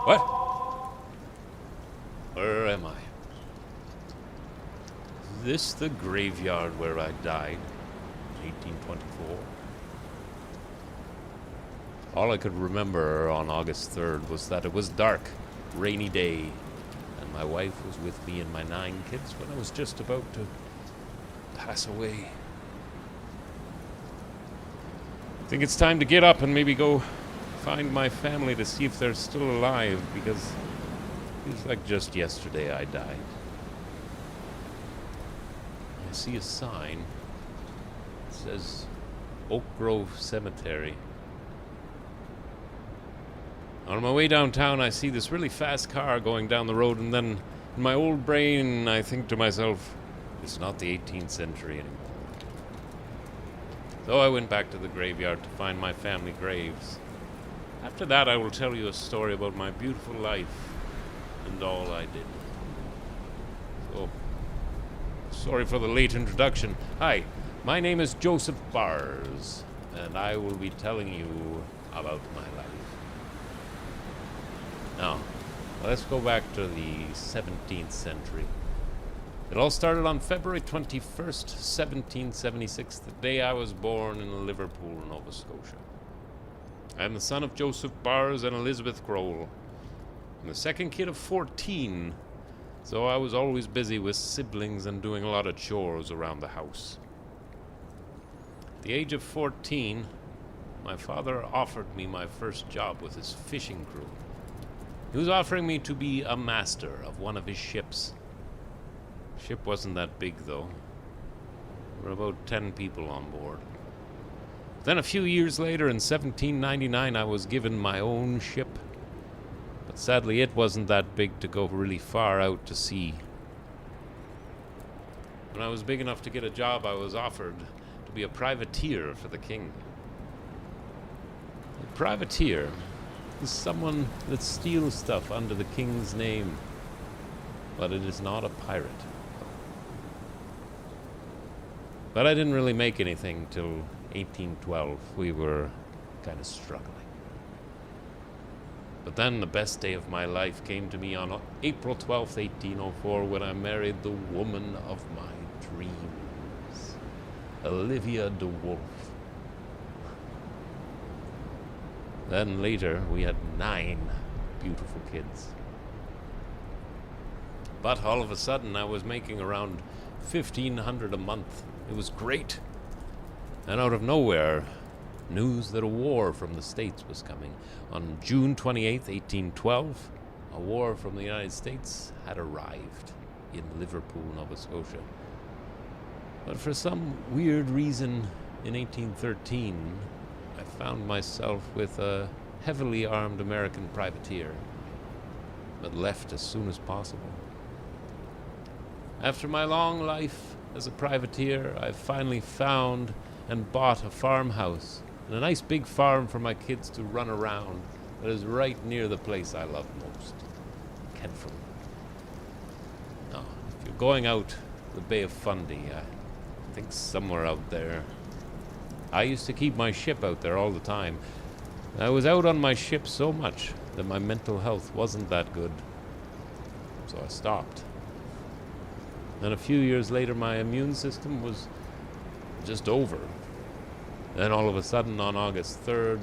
What? Where am I? Is this the graveyard where I died in 1824? All I could remember on August 3rd was that it was dark, rainy day, and my wife was with me and my 9 kids when I was just about to pass away. I think it's time to get up and maybe go find my family to see if they're still alive, because it feels like just yesterday I died. I see a sign. It says Oak Grove Cemetery. On my way downtown, I see this really fast car going down the road, and then in my old brain, I think to myself, it's not the 18th century anymore. So I went back to the graveyard to find my family graves. After that, I will tell you a story about my beautiful life and all I did. So, sorry for the late introduction. Hi, my name is Joseph Bars, and I will be telling you about my life. Now, let's go back to the 17th century. It all started on February 21st, 1776, the day I was born in Liverpool, Nova Scotia. I am the son of Joseph Bars and Elizabeth Grohl. I'm the second kid of 14, so I was always busy with siblings and doing a lot of chores around the house. At the age of 14, my father offered me my first job with his fishing crew. He was offering me to be a master of one of his ships. The ship wasn't that big, though. There were about 10 people on board. Then a few years later, in 1799, I was given my own ship. But sadly, it wasn't that big to go really far out to sea. When I was big enough to get a job, I was offered to be a privateer for the king. A privateer is someone that steals stuff under the king's name, but it is not a pirate. But I didn't really make anything till 1812. We were kind of struggling. But then the best day of my life came to me on April 12th, 1804, when I married the woman of my dreams, Olivia de Wolfe. Then later, we had 9 beautiful kids. But all of a sudden, I was making around $1,500 a month. It was great. And out of nowhere, news that a war from the States was coming. On June 28th, 1812, a war from the United States had arrived in Liverpool, Nova Scotia. But for some weird reason, in 1813, I found myself with a heavily armed American privateer, but left as soon as possible. After my long life as a privateer, I finally found and bought a farmhouse and a nice big farm for my kids to run around that is right near the place I love most, Kenford. Now, if you're going out the Bay of Fundy, I think somewhere out there, I used to keep my ship out there all the time. I was out on my ship so much that my mental health wasn't that good, so I stopped. Then a few years later, my immune system was just over. Then all of a sudden, on August 3rd,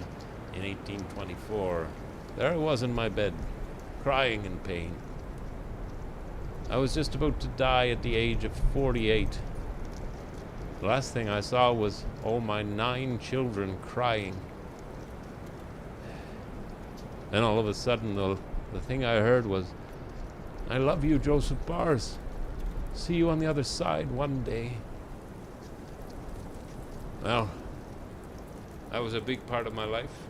in 1824, there I was in my bed, crying in pain. I was just about to die at the age of 48. The last thing I saw was all my 9 children crying. Then all of a sudden, the thing I heard was, "I love you, Joseph Bars. See you on the other side one day." Well, that was a big part of my life.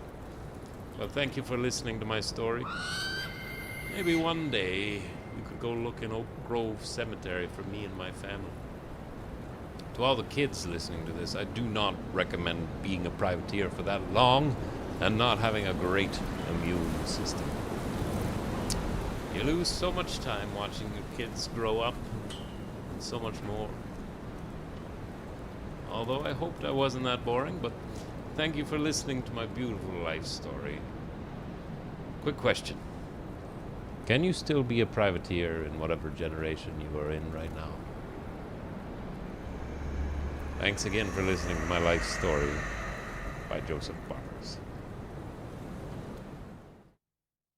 Well, thank you for listening to my story. Maybe one day you could go look in Oak Grove Cemetery for me and my family. To all the kids listening to this, I do not recommend being a privateer for that long and not having a great immune system. You lose so much time watching your kids grow up and so much more. Although I hoped I wasn't that boring, but thank you for listening to my beautiful life story. Quick question. Can you still be a privateer in whatever generation you are in right now? Thanks again for listening to my life story by Joseph Barnes.